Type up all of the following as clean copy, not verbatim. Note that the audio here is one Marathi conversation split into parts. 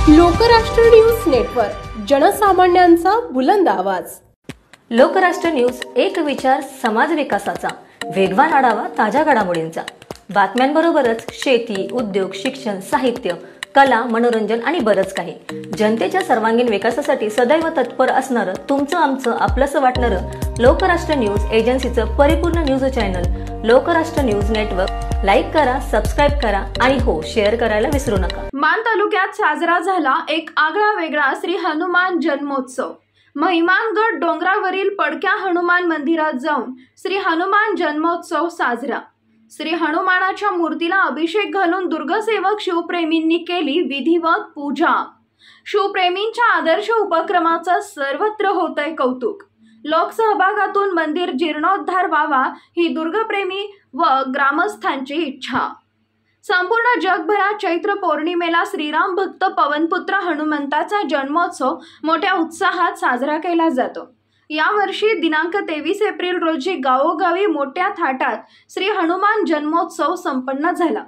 लोकराष्ट्र न्यूज नेटवर्क, जनसामान्यांचा बुलंद आवाज। लोकराष्ट्र न्यूज, एक विचार समाज विकासाचा, वेगवान आढावा ताज्या घडामोडींचा, बातम्यांबरोबरच शेती, उद्योग, शिक्षण, साहित्य, कला, मनोरंजन आणि बरंच काही। जनतेच्या सर्वांगीण विकासासाठी सदैव तत्पर असणारं, तुमचं आमचं आपलंसं वाटणारं लोकराष्ट्र न्यूज एजन्सीचं परिपूर्ण news channel Lokrashtra news network like करा, सबस्क्राइब करा आणि हो, शेअर करायला विसरू नका। मान तालुक्यात साजरा झाला एक आगळा वेगळा श्री हनुमान जन्मोत्सव। महिमानगड डोंगरावरील पडक्या हनुमान मंदिरात जाऊन श्री हनुमान जन्मोत्सव साजरा। श्री हनुमानाच्या मूर्तीला अभिषेक घालून दुर्गसेवक शिवप्रेमींनी केली विधिवत पूजा। शिवप्रेमींच्या आदर्श उपक्रमाचं सर्वत्र होतंय कौतुक। लोकसहभागातून मंदिर जीर्णोद्धार व्हावा ही दुर्गप्रेमी व ग्रामस्थांची इच्छा। संपूर्ण जगभरात चैत्र पौर्णिमेला श्रीराम भक्त पवनपुत्र हनुमंताचा जन्मोत्सव मोठ्या उत्साहात साजरा केला जातो। यावर्षी दिनांक 23 एप्रिल रोजी गावोगावी मोठ्या थाटात श्री हनुमान जन्मोत्सव संपन्न झाला।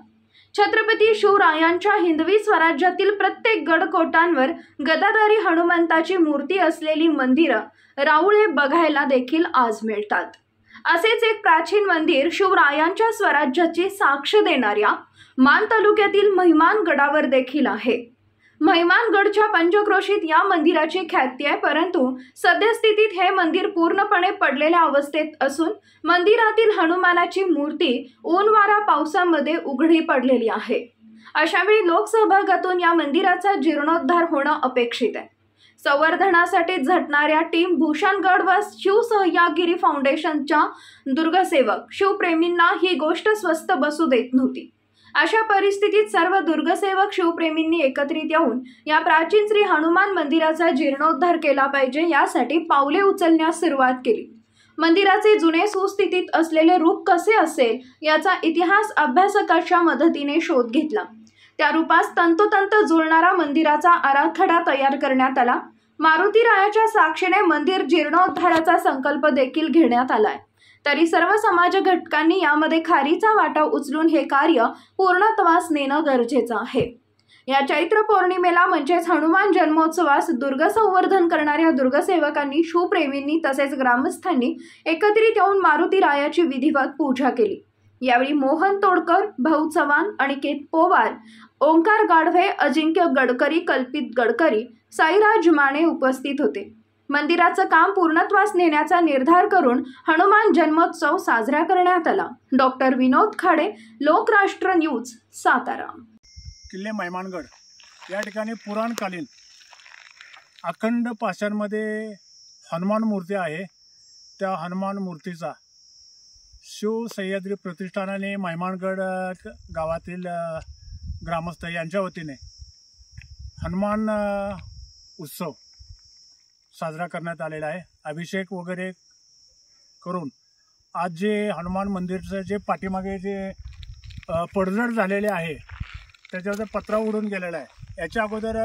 छत्रपती शिवरायांच्या हिंदवी स्वराज्यातील प्रत्येक गडकोटांवर गदाधारी हनुमंताची मूर्ती असलेली मंदिरं राऊळे बघायला देखील आज मिळतात। असेच एक प्राचीन मंदिर शिवरायांच्या स्वराज्याची साक्ष देणाऱ्या मान तालुक्यातील महिमानगडावर देखील आहे। महिमानगडच्या पंचक्रोशीत या मंदिराची ख्याती आहे, परंतु सद्यस्थितीत हे मंदिर पूर्णपणे पडलेल्या अवस्थेत असून मंदिरातील हनुमानाची मूर्ती ऊन वारा पावसामध्ये उघडी पडलेली आहे। अशावेळी लोकसहभागातून या मंदिराचा जीर्णोद्धार होणं अपेक्षित आहे। संवर्धनासाठी झटणाऱ्या टीम भूषणगड व शिवसह्यागिरी फाउंडेशनच्या दुर्गसेवक शिवप्रेमींना ही गोष्ट स्वस्त बसू देत नव्हती। अशा परिस्थितीत सर्व दुर्गसेवक शिवप्रेमींनी एकत्रित येऊन या प्राचीन श्री हनुमान मंदिराचा जीर्णोद्धार केला पाहिजे, यासाठी पावले उचलण्यास सुरुवात केली। मंदिराचे जुने सुस्थितीत असलेले रूप कसे असेल याचा इतिहास अभ्यासकाच्या मदतीने शोध घेतला। त्या रूपास तंतोतंत जुळणारा मंदिराचा आराखडा तयार करण्यात आला। मारुती रायाच्या साक्षीने मंदिर जीर्णोद्धाराचा संकल्प देखील घेण्यात आलाय। तरी सर्व समाज घटकांनी यामध्ये खारीचा वाटा उचलून हे कार्य पूर्णत्वास नेणं गरजेचं आहे। या चैत्र पौर्णिमेला म्हणजेच हनुमान जन्मोत्सवास दुर्ग संवर्धन करणाऱ्या दुर्गसेवकांनी, शिवप्रेमींनी तसेच ग्रामस्थांनी एकत्रित येऊन मारुती रायाची विधिवत पूजा केली। यावेळी मोहन तोडकर, भाऊ चव्हाण, अनिकेत पोवार, ओंकार गाढवे, अजिंक्य गडकरी, कल्पित गडकरी, साईराज माने उपस्थित होते। मंदिराचं काम पूर्णत्वास नेण्याचा निर्धार करून हनुमान जन्मोत्सव साजरा करण्यात आला। डॉक्टर विनोद खाडे, लोकराष्ट्र न्यूज, सातारा। किल्ले महिमानगड या ठिकाणी पुराणकालीन अखंड पाषाणमध्ये हनुमान मूर्ती आहे। त्या हनुमान मूर्तीचा शिव सह्याद्री प्रतिष्ठानाने महिमानगड गावातील ग्रामस्थ यांच्या वतीने हनुमान उत्सव साजरा करण्यात आलेला आहे। अभिषेक वगैरे करून आज जे हनुमान मंदिरचं जे पाठीमागे जे पडझड झालेले आहे त्याच्यावर पत्रा उडून गेलेला आहे। याच्या अगोदर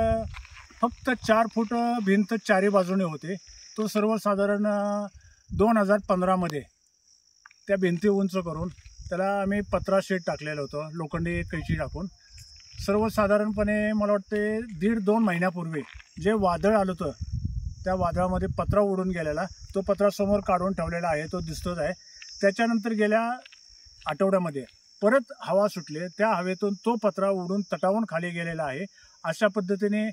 फक्त 4 फूट भिंत चारी बाजूने होते। तो सर्वसाधारण 2015 त्या भिंती उंच करून त्याला आम्ही पत्रा शेड टाकलेलं होतं, लोखंडी कैची टाकून। सर्वसाधारणपणे मला वाटते 1.5-2 महिन्यापूर्वी जे वादळ आलं होतं त्या वादळामध्ये पत्रा उडून गेलेला, तो पत्रा समोर काढून ठेवलेला आहे, तो दिसतोच आहे। त्याच्यानंतर गेल्या आठवड्यामध्ये परत हवा सुटली, त्या हवेतून तो पत्रा उडून तटावून खाली गेलेला आहे। अशा पद्धतीने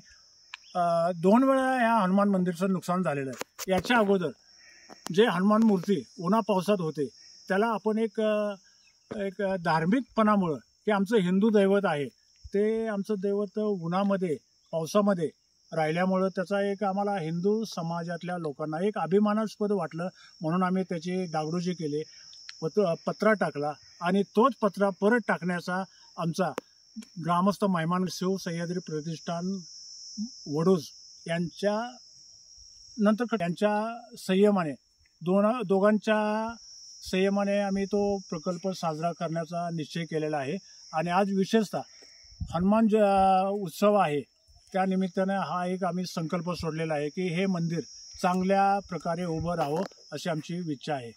2 वेळा या हनुमान मंदिरचं नुकसान झालेलं आहे। याच्या अगोदर जे हनुमान मूर्ती उन्हा पावसात होते त्याला आपण एक धार्मिकपणामुळं की आमचं हिंदू दैवत आहे, ते आमचं दैवत उन्हामध्ये पावसामध्ये राहिल्यामुळं त्याचा एक आम्हाला हिंदू समाजातल्या लोकांना एक अभिमानास्पद वाटलं, म्हणून आम्ही त्याची डागडुजी केली, पत्रा टाकला आणि तोच पत्रा परत टाकण्याचा आमचा ग्रामस्थ महिमान शिव सह्याद्री प्रतिष्ठान वडूज यांच्या नंतर त्यांच्या संयमाने दोघांच्या संयमाने आम्ही तो प्रकल्प साजरा करण्याचा निश्चय केलेला आहे। आणि आज विशेषतः हनुमान उत्सव आहे, त्या निमित्तानं हा एक आम्ही संकल्प सोडलेला आहे की हे मंदिर चांगल्या प्रकारे उभं राहावं अशी आमची इच्छा आहे।